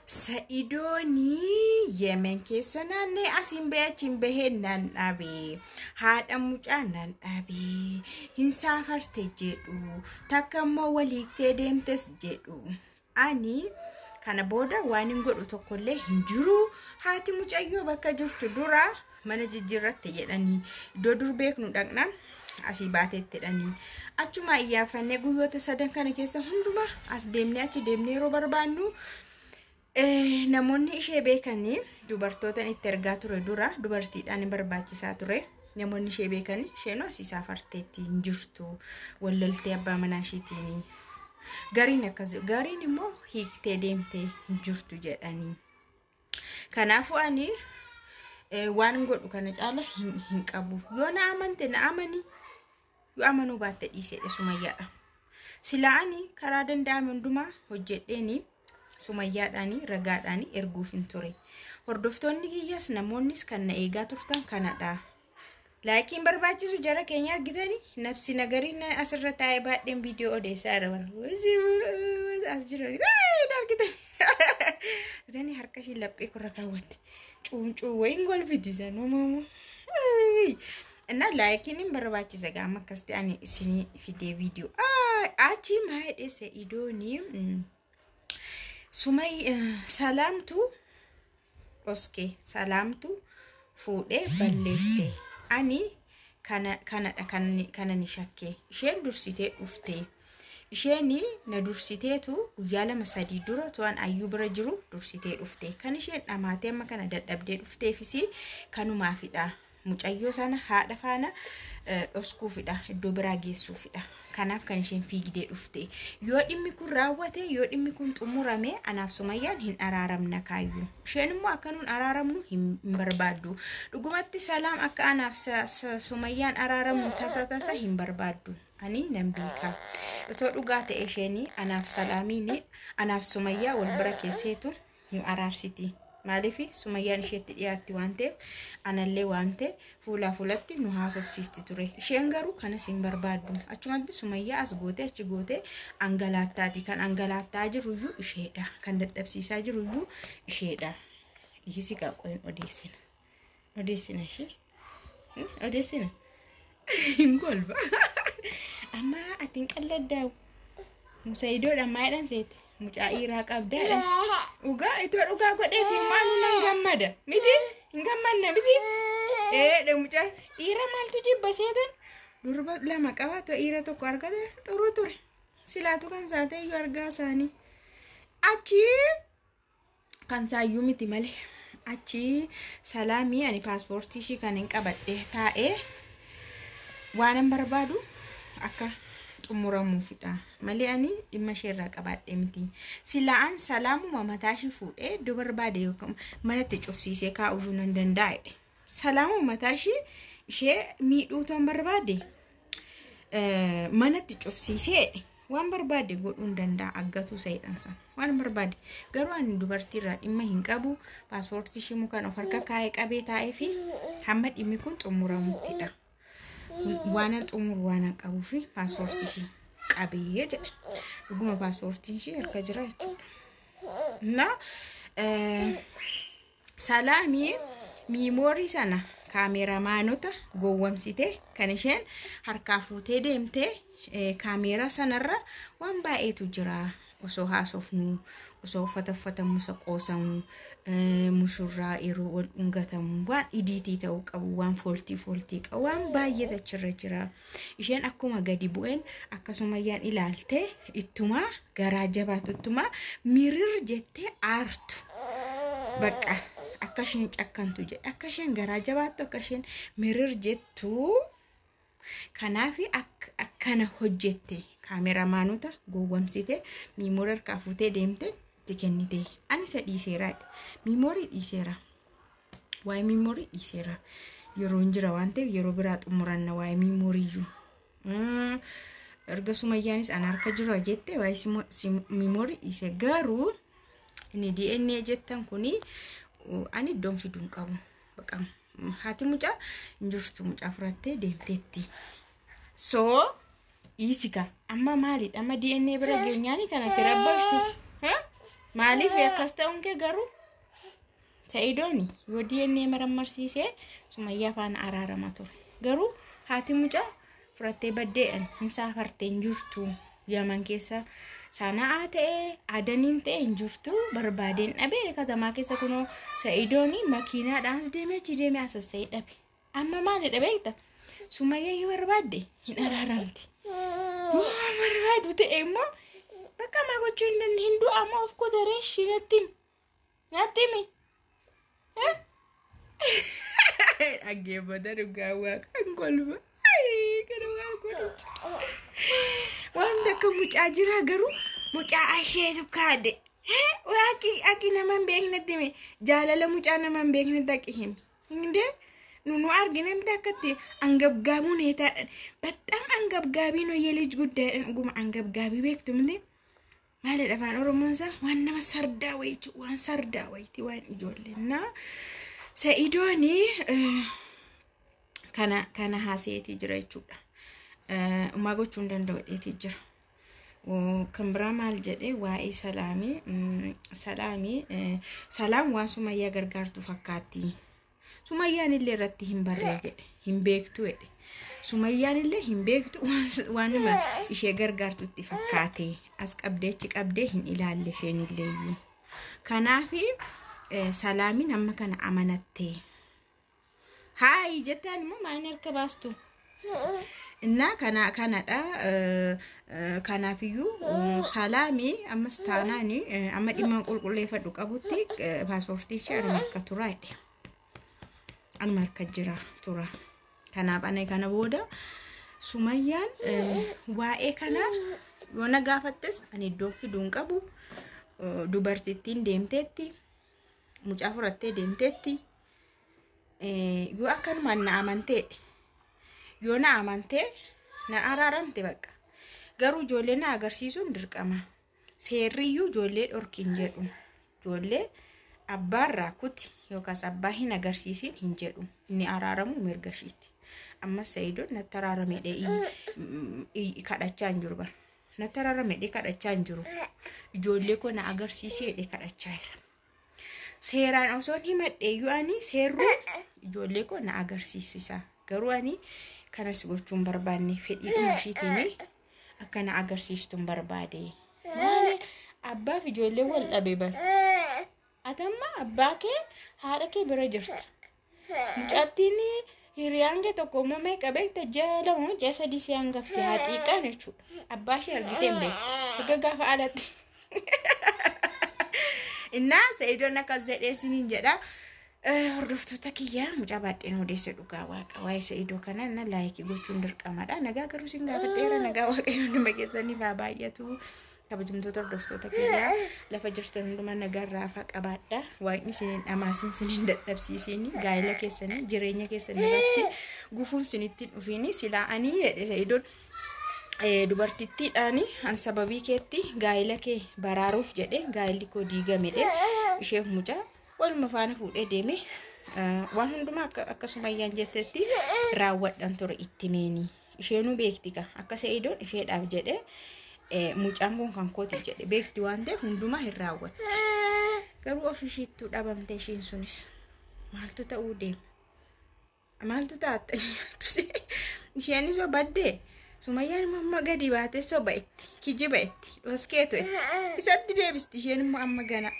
Sa'idooni Yemen keessa naannee asiin beechiin baheen nan dhabe. Haadha mucaa nan dhabe. Hin saafarte jedhu. Takka immoo waliiktee deemtes jedhu. Ani kana booda waan hin godhu tokkollee hin jiru. Haati mucayyoo bakka jirtu dura mana jijjiirratte jedhanii iddoo dur beeknu dhaqnaan asii baateetti jedhanii achuma iyyaafannee guyyoota sadan kana keessa hundumaa as deemnee achi deemnee yeroo barbaannu namoonni ishee beekanii dubartootaan itti ergaa ture dura dubartiidhaan barbaachisaa ture. Namoonni ishee beekanii isheen asii saafarteetti hin jirtu walloltee abbaa manaa isheetiin. Gariin immoo hiiktee deemtee hin jirtu jedhanii. Kanaafuu ani waan godhu kana caala hin qabu. Yoo na amante na amanii yoo amanuu baatte dhiisedha Sumayyaadha. Silaa ani karaa danda'ame hundumaa hojjedheeni Sumayyaadhaani ragaadhaani erguuf hin ture. Hordoftoonni kiyyaas namoonnis kan na eegaa turtan kanadha. Laakiin barbaachisu jara keenya argitanii nafsi nagariin asirra taa'ee baadheen viidiyoo odeessaa irra as jira argitanii. Bitanii harka ishee laphee korra kaawwatte. Cuuncuu wayin golfitisa noomamo. Inna laakiin hin barbaachisa gaama akkas ta'anii isinii fidee viidiyoo. Achi maayedhe Sa'idooni salaamtu oske salaamtu fuudhee balleesse. Ani kana ni shakke. Isheen dursitee dhuftee. Isheen na dursiteetu guyyaa 2-3 dura tu'an ayyuu bira jiru dursitee dhuftee. Kan isheen dhamaatee amma kana dadhabdee dhufteefis kanumaafidha. Mucayyoo sana haadha faana dhoskuufidha. Iddoo biraa geessuufidha. Kanaaf kan isheen fiigdee dhufte. Yoo dhimmi kun raawwate, yoo dhimmi kun xumurame anaaf Sumayyaan hin araaramna kaayyuu. Isheen immoo akka nuun araaramnu hin barbaaddu. Dhugumatti salaam akka anaaf Sumayyaan araaramnu tasa hin barbaaddu. Ani nan beeka. Otoo dhugaa ta'e isheen anaaf salaamiin anaaf Sumayyaa wal bira keesseetu nu araarsiti. Maaliif Sumayyaan isheetti dhiyaatti waan ta'eef anallee waan ta'e fuulatti nu haasofsiisti ture. Isheen garuu kanas hin barbaaddu. Achumatti Sumayyaa as goote achi goote angalaataati. Kan angalaattaa jiruyyuu isheedha. Kan dadhabsiisaa jiruyyuu isheedha. Ihisi qaqqoon odeessina. Odeessina ishee. Odeessina. Hin golba. Amma atiin qalladdaa. Sa'idoodha maayidhaan seete. Mucaa dhiiraa qabdaadha. Itoo dhugaa godhee filmaan nan gammada. Miti hin gammanne miti. Mucaa dhiira maaltu jibba seetan? Durba 2 qabaatu dhiira tokko argate xuru ture. Silaatu kan saatee iyyuu argaa isaanii. Achi kan saayyuu miti malee. Achi salaamii ani paaspoortii ishii kan hin qabadhee taa'ee waan hin barbaadu akka xumuramuufidha. Malee ani dhimma isheerraa qabadhee miti. Silaan salaamuma mataa ishii fuudhee iddoo barbaade yookaan manatti cufsiisee kaa'uu nan danda'a. Salaamuma mataa ishee miidhuu tan barbaade manatti cufsiisee waan barbaade godhuu danda'a. Aggatuu Sa'iidhaan san waan barbaade. Garuu ani dubartiirraa dhimma hin qabu. Paaspoortii ishii mukaan of harka kaa'ee qabee taa'ee fi hamma dhimmi kun xumuramuttidha. Waan xumuru waan qabuuf paaspoortii ishii qabee jedha. Dhuguma paaspoortiin ishii harka jira jechuudha. Salaamii miimoorii sana kaameraamaanota gowwamsitee kan isheen harkaa fuutee deemtee kaameraa sanarra waan baay'eetu jira. Osoo haasofnu, osoo uffatamu qoosamu, mushurraa yeroo wal dhungatamu, waan idiitii ta'uu qabu, waan fooltii qabu, waan baay'eetu achirra jira. Isheen akkuma gadi bu'een akkasumayyaan ilaaltee ittuma garaa jabaatu ittuma mirir jettee aartu. Bakka akka isheen cakkantu jedhe akka isheen garaa jabaattu akka isheen mirir jettu. Kanaaf akkana hojjette kaameraamaanota gowwamsite miimoorii harkaa fuutee deemte itti kennite. Ani isa dhiiseeraadha. Miimoorii dhiiseera. Waa'ee miimoorii dhiiseera. Yeroo hin jira waan ta'eef yeroo biraa xumuranna waa'ee miimooriiyyuu. Erga Sumayyaanis ana harka jira jette waa'ee miimoorii dhiise. Garuu inni DNA jettan kuni ani iddoon fiduun qabu. Baqa haati mucaa hin jirtu mucaa furattee deemteetti. So isika amma maalidha amma DNA bira geenyaani kana tirabbashtu maaliif akkas ta'uun kee garuu Sa'idooni yoo DNA marammarsiisee Sumayyaa faana araarama ture. Garuu haati mucaa furattee baddeedhaan hin saafartee hin jirtu. Yaman keessa sana'aa ta'ee adaniin ta'e hin jirtu. Barbaadeen dhabee katamaa keessa kunoo Sa'idooni makiinaadhaan deemee asassee dhabe. Amma maali dhabeetta? Sumayyaa yoo barbaadde hin araaramti. Yoo barbaadu ta'e immoo bakka maa gochuu hin du'ama of kotereeshi natti Aggeeffata dhugaa waaqaan kolfa. Kana waan godhu. Wanta akka mucaa jira garuu mucaa asheetu kaade. Waaqi nama hin beeknetti hime. Jaalala mucaa nama hin beeknetti akka hime. Hindee nunu argina miti akkatti angabgaabuun heetaadhaan. Baxxaan angabgaabiin hoyyee lij guddaadhaan dhuguma angabgaabii beektu miti. Maali afaan Oromoon isaa waan nama sardaa wayitu waan sardaa wayitii waan ijoolleen. Sa'idooni kana haaseetii jira jechuudha. Uumaa gochuu hin danda'uudheetii jira. Kan biraa maal jedhee waa'ee salaam waan Sumayyaa gargaartu fakkaatti. Sumayyaan illee irratti hin barree jedhe hin beektu jedhe. Sumayyaan illee hin beektu waan ishee gargaartutti fakkaate as qabdeechi qabdee hin ilaalle isheen illee iyyuu. Kanaafi Salaamin amma kana amanattee. Hayi jettaan immoo maal harka baastu? Innaa kanadha. Kanaafiyyuu Salaamii ammas taanaani amma dhimma qulqulleeffadhu qabutti paaspoortii ishee anuma harka turaa jedhe. Anuma harka jira tura. Kanaaf ana kana booda Sumayyaan waa'ee kana yoo na gaafattes ani iddoo fiduun qabu dubartittiin deemteetti mucaa furattee deemteetti yoo akkanumaan na amantee yoo na amantee na araaramte bakka garuu ijoollee na agarsiisuun dirqama seerriyyuu ijoollee dhorkin jedhu ijoollee abbaarraa kuti yookaas abbaa hin agarsiisin hin jedhu inni araaramu mirga ishiiti. Amma Sa'idoon natti araaramedhee kadhachaa hin jiru bara. Natti araaramedhee kadhachaa hin jiru. Ijoollee koo na agarsiiseedhee kadhachaa jira. Seeraan osoo himadheeyyuu ani seerruu ijoollee koo na agarsiisisa. Garuu ani kanas gochuun barbaanne fedhiidhuma ishiitiin akka na agarsiistuun barbaade. Maali abbaaf ijoollee wal dhabe bara. Atamma abbaa kee haadha kee bira jirta. Mucattiin hiriyaan kee tokko immoo meeqa beekta jaalamu jeessa disii hangafte haxiiqaan jechuudha. Abbaa ishee argitee hin beektu. Erga gaafa alatti. Innaa Sa'idoon akkas jedhee isiniin jedha. Hordoftoota kiyyaa mucaa baadheen odeessa dhugaa waaqa waa'ee Sa'idoo kana na laayikii gochuun dirqamadha. Nagaa garuu sin gaafadheera nagaa waaqayyoon nama keessaniif haa baay'atu. Kabajamtoota hordoftoota kiyyaa lafa jirtan hundumaa nagaa raafa qabaadha. Waaqni isiniin dhamaasin isiniin dadhabsiisin gaa'ela keessanii jireenya keessanii irratti gufuun isinitti dhufiini silaa ani jedhe Sa'idoon dubartittiidhaan an sababii keetti gaa'ela kee baraaruuf jedhe gaa'elli koo diigamedhe isheef mucaa waluma faana fuudhee deeme waan hundumaa akka Sumayyaan jettetti raawwadhan ture itti meeni isheenuu beektika akka Sa'idoon isheedhaaf jedhe mucaan kun kan kooti jedhe beekti waan ta'eef hundumaa hin raawwatti. Garuu ofishiittuu dhabamte isheen sunis maaltu ta'uu deema? Maaltu taa'attanii isheenis baddee Sumayyaan immoo gadi baatee soba itti kijiba itti dhoskeetu itti isatti deebisti isheen immoo amma gana.